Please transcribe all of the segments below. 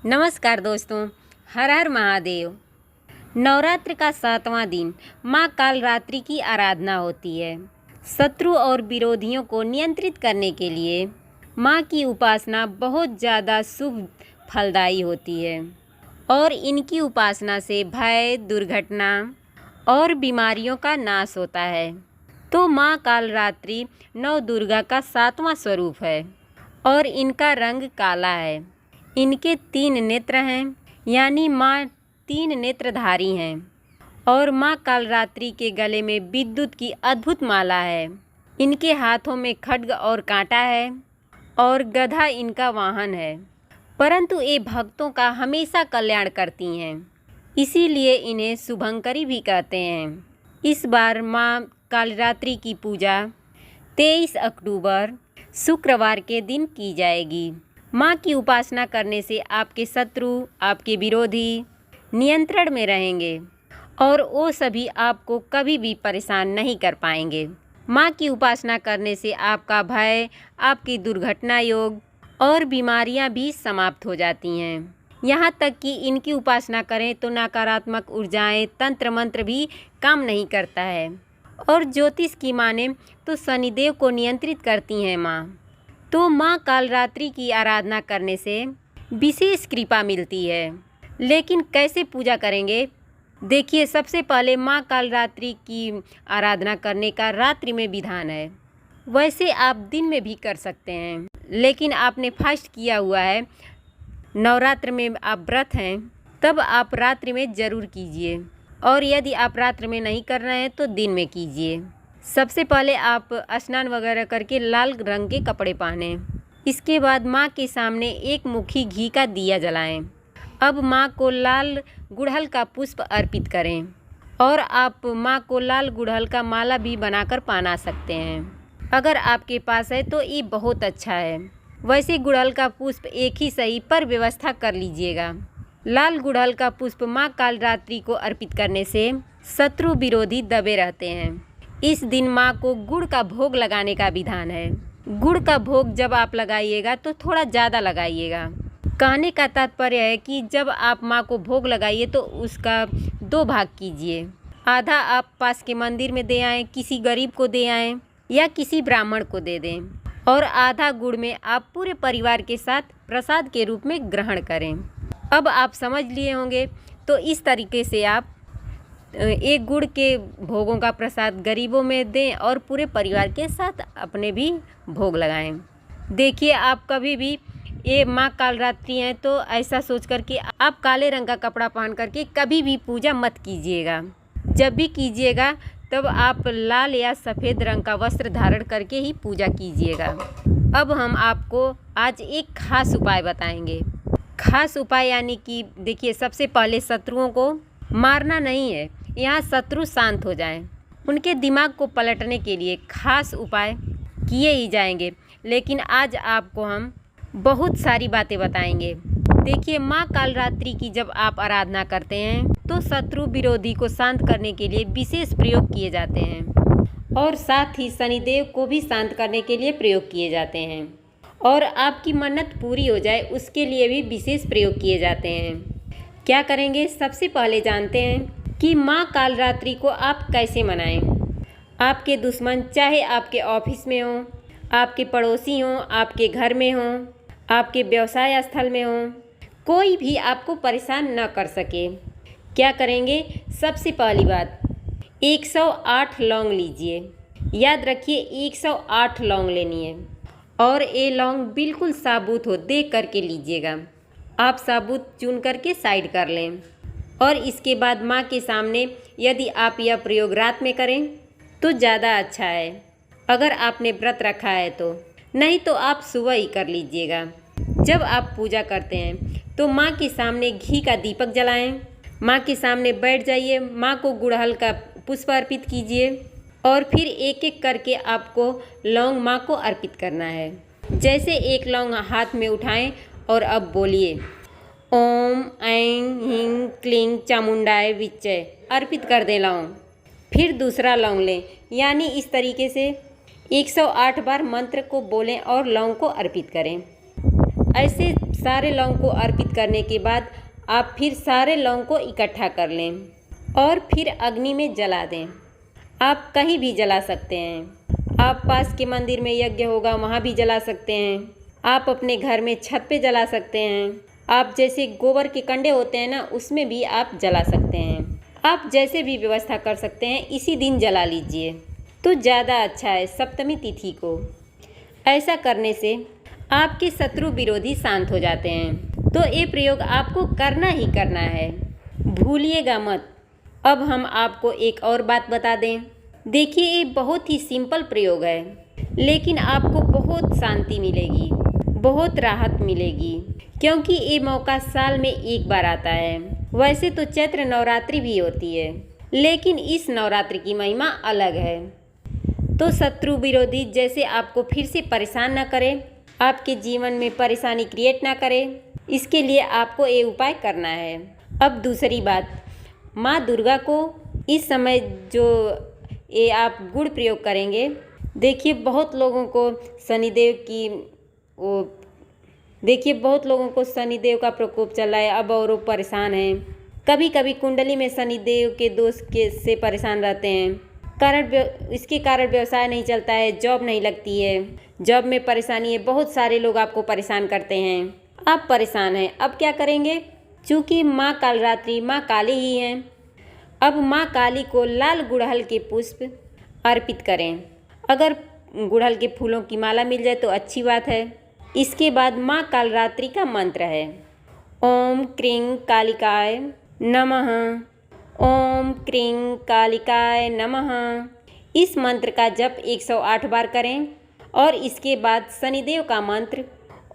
नमस्कार दोस्तों, हर हर महादेव। नवरात्र का 7वां दिन माँ कालरात्रि की आराधना होती है। शत्रु और विरोधियों को नियंत्रित करने के लिए माँ की उपासना बहुत ज़्यादा शुभ फलदायी होती है और इनकी उपासना से भय, दुर्घटना और बीमारियों का नाश होता है। तो माँ कालरात्रि नव दुर्गा का 7वां स्वरूप है और इनका रंग काला है। इनके 3 नेत्र हैं, यानी माँ 3 नेत्रधारी हैं और माँ कालरात्रि के गले में विद्युत की अद्भुत माला है। इनके हाथों में खड्ग और कांटा है और गधा इनका वाहन है, परंतु ये भक्तों का हमेशा कल्याण करती हैं, इसीलिए इन्हें शुभंकरी भी कहते हैं। इस बार माँ कालरात्रि की पूजा 23 अक्टूबर शुक्रवार के दिन की जाएगी। माँ की उपासना करने से आपके शत्रु, आपके विरोधी नियंत्रण में रहेंगे और वो सभी आपको कभी भी परेशान नहीं कर पाएंगे। माँ की उपासना करने से आपका भय, आपकी दुर्घटना योग और बीमारियाँ भी समाप्त हो जाती हैं। यहाँ तक कि इनकी उपासना करें तो नकारात्मक ऊर्जाएं, तंत्र मंत्र भी काम नहीं करता है। और ज्योतिष की माने तो शनिदेव को नियंत्रित करती हैं माँ। तो माँ कालरात्रि की आराधना करने से विशेष कृपा मिलती है। लेकिन कैसे पूजा करेंगे? देखिए, सबसे पहले माँ कालरात्रि की आराधना करने का रात्रि में विधान है। वैसे आप दिन में भी कर सकते हैं, लेकिन आपने फास्ट किया हुआ है, नवरात्र में आप व्रत हैं, तब आप रात्रि में ज़रूर कीजिए। और यदि आप रात्रि में नहीं कर रहे हैं तो दिन में कीजिए। सबसे पहले आप स्नान वगैरह करके लाल रंग के कपड़े पहने। इसके बाद माँ के सामने एक मुट्ठी घी का दिया जलाएं। अब माँ को लाल गुड़हल का पुष्प अर्पित करें और आप माँ को लाल गुड़हल का माला भी बनाकर पहना सकते हैं। अगर आपके पास है तो ये बहुत अच्छा है। वैसे गुड़हल का पुष्प एक ही सही, पर व्यवस्था कर लीजिएगा। लाल गुड़हल का पुष्प माँ कालरात्रि को अर्पित करने से शत्रु विरोधी दबे रहते हैं। इस दिन माँ को गुड़ का भोग लगाने का विधान है। गुड़ का भोग जब आप लगाइएगा तो थोड़ा ज़्यादा लगाइएगा। कहने का तात्पर्य है कि जब आप माँ को भोग लगाइए तो उसका 2 भाग कीजिए। आधा आप पास के मंदिर में दे आएँ, किसी गरीब को दे आएँ या किसी ब्राह्मण को दे दें, और आधा गुड़ में आप पूरे परिवार के साथ प्रसाद के रूप में ग्रहण करें। अब आप समझ लिए होंगे। तो इस तरीके से आप एक गुड़ के भोगों का प्रसाद गरीबों में दें और पूरे परिवार के साथ अपने भी भोग लगाएं। देखिए, आप कभी भी ये माँ कालरात्रि हैं तो ऐसा सोच कर कि आप काले रंग का कपड़ा पहन करके कभी भी पूजा मत कीजिएगा। जब भी कीजिएगा तब आप लाल या सफ़ेद रंग का वस्त्र धारण करके ही पूजा कीजिएगा। अब हम आपको आज एक खास उपाय बताएंगे। खास उपाय यानी कि देखिए, सबसे पहले शत्रुओं को मारना नहीं है, यहाँ शत्रु शांत हो जाएं। उनके दिमाग को पलटने के लिए खास उपाय किए ही जाएंगे। लेकिन आज आपको हम बहुत सारी बातें बताएंगे। देखिए, माँ कालरात्रि की जब आप आराधना करते हैं तो शत्रु विरोधी को शांत करने के लिए विशेष प्रयोग किए जाते हैं और साथ ही शनिदेव को भी शांत करने के लिए प्रयोग किए जाते हैं और आपकी मन्नत पूरी हो जाए उसके लिए भी विशेष प्रयोग किए जाते हैं। क्या करेंगे? सबसे पहले जानते हैं कि माँ कालरात्रि को आप कैसे मनाएं। आपके दुश्मन चाहे आपके ऑफिस में हों, आपके पड़ोसी हों, आपके घर में हों, आपके व्यवसाय स्थल में हों, कोई भी आपको परेशान न कर सके। क्या करेंगे? सबसे पहली बात, 108 लौंग लीजिए। याद रखिए, 108 लौंग लेनी है और ये लौंग बिल्कुल साबुत हो, देख करके लीजिएगा। आप साबुत चुन करके साइड कर लें। और इसके बाद माँ के सामने यदि आप यह प्रयोग रात में करें तो ज़्यादा अच्छा है, अगर आपने व्रत रखा है तो। नहीं तो आप सुबह ही कर लीजिएगा। जब आप पूजा करते हैं तो माँ के सामने घी का दीपक जलाएं। माँ के सामने बैठ जाइए, माँ को गुड़हल का पुष्प अर्पित कीजिए और फिर एक एक करके आपको लौंग माँ को अर्पित करना है। जैसे एक लौंग हाथ में उठाएं और अब बोलिए, ओम ऐं ह्रीं क्लीं चामुंडाय विच्चे, अर्पित कर दें लौंग। फिर दूसरा लौंग लें, यानी इस तरीके से 108 बार मंत्र को बोलें और लौंग को अर्पित करें। ऐसे सारे लौंग को अर्पित करने के बाद आप फिर सारे लौंग को इकट्ठा कर लें और फिर अग्नि में जला दें। आप कहीं भी जला सकते हैं। आप पास के मंदिर में यज्ञ होगा वहाँ भी जला सकते हैं। आप अपने घर में छत पे जला सकते हैं। आप जैसे गोबर के कंडे होते हैं ना, उसमें भी आप जला सकते हैं। आप जैसे भी व्यवस्था कर सकते हैं, इसी दिन जला लीजिए तो ज़्यादा अच्छा है सप्तमी तिथि को। ऐसा करने से आपके शत्रु विरोधी शांत हो जाते हैं। तो ये प्रयोग आपको करना ही करना है, भूलिएगा मत। अब हम आपको एक और बात बता दें। देखिए, ये बहुत ही सिंपल प्रयोग है, लेकिन आपको बहुत शांति मिलेगी, बहुत राहत मिलेगी, क्योंकि ये मौका साल में एक बार आता है। वैसे तो चैत्र नवरात्रि भी होती है, लेकिन इस नवरात्रि की महिमा अलग है। तो शत्रु विरोधी जैसे आपको फिर से परेशान ना करे, आपके जीवन में परेशानी क्रिएट ना करे, इसके लिए आपको ये उपाय करना है। अब दूसरी बात, माँ दुर्गा को इस समय जो ये आप गुड़ प्रयोग करेंगे, देखिए बहुत लोगों को शनिदेव का प्रकोप चल रहा है अब, और वो परेशान हैं। कभी कभी कुंडली में शनिदेव के दोष से परेशान रहते हैं। इसके कारण व्यवसाय नहीं चलता है, जॉब नहीं लगती है, जॉब में परेशानी है, बहुत सारे लोग आपको परेशान करते हैं। आप परेशान हैं, अब क्या करेंगे? चूँकि माँ कालरात्रि माँ काली ही हैं, अब माँ काली को लाल गुड़हल के पुष्प अर्पित करें। अगर गुड़हल के फूलों की माला मिल जाए तो अच्छी बात है। इसके बाद माँ कालरात्रि का मंत्र है ओम क्रीं कालिकाय नमः, ओम क्रीं कालिकाय नमः। इस मंत्र का जप 108 बार करें और इसके बाद शनिदेव का मंत्र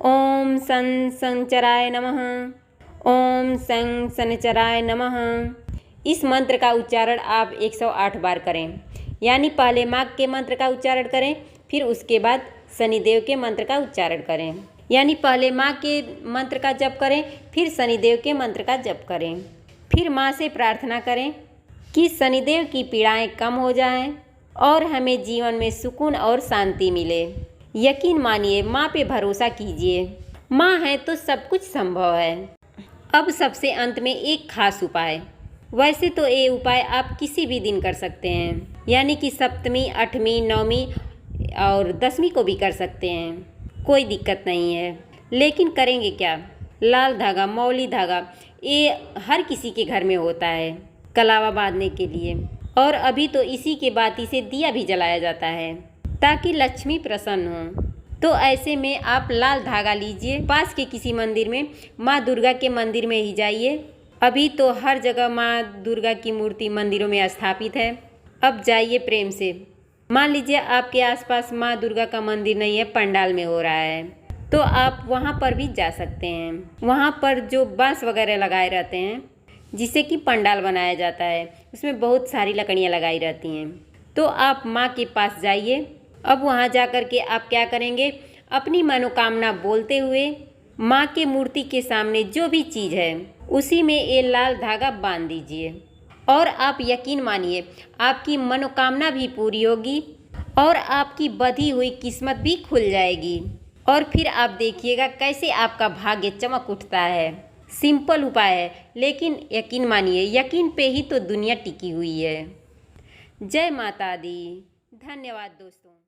ओम सन शनिचराय नमः, ओम सन शनिचराय नमः। इस मंत्र का उच्चारण आप 108 बार करें। यानी पहले माँ के मंत्र का उच्चारण करें, फिर उसके बाद शनिदेव के मंत्र का उच्चारण करें। यानी पहले माँ के मंत्र का जप करें, फिर शनिदेव के मंत्र का जप करें। फिर माँ से प्रार्थना करें कि शनिदेव की पीड़ाएं कम हो जाएं और हमें जीवन में सुकून और शांति मिले। यकीन मानिए, माँ पे भरोसा कीजिए, माँ है तो सब कुछ संभव है। अब सबसे अंत में एक खास उपाय। वैसे तो ये उपाय आप किसी भी दिन कर सकते हैं, यानी कि सप्तमी, अष्टमी, नवमी और दसवीं को भी कर सकते हैं, कोई दिक्कत नहीं है। लेकिन करेंगे क्या? लाल धागा, मौली धागा, ये हर किसी के घर में होता है कलावा बांधने के लिए, और अभी तो इसी के बाती से दिया भी जलाया जाता है ताकि लक्ष्मी प्रसन्न हो। तो ऐसे में आप लाल धागा लीजिए, पास के किसी मंदिर में, माँ दुर्गा के मंदिर में ही जाइए। अभी तो हर जगह माँ दुर्गा की मूर्ति मंदिरों में स्थापित है, अब जाइए प्रेम से। मान लीजिए आपके आसपास माँ दुर्गा का मंदिर नहीं है, पंडाल में हो रहा है, तो आप वहाँ पर भी जा सकते हैं। वहाँ पर जो बांस वगैरह लगाए रहते हैं जिससे कि पंडाल बनाया जाता है, उसमें बहुत सारी लकड़ियाँ लगाई रहती हैं। तो आप माँ के पास जाइए। अब वहाँ जा कर के आप क्या करेंगे? अपनी मनोकामना बोलते हुए माँ के मूर्ति के सामने जो भी चीज़ है उसी में ये लाल धागा बांध दीजिए, और आप यकीन मानिए आपकी मनोकामना भी पूरी होगी और आपकी बधी हुई किस्मत भी खुल जाएगी। और फिर आप देखिएगा कैसे आपका भाग्य चमक उठता है। सिंपल उपाय है, लेकिन यकीन मानिए, यकीन पे ही तो दुनिया टिकी हुई है। जय माता दी। धन्यवाद दोस्तों।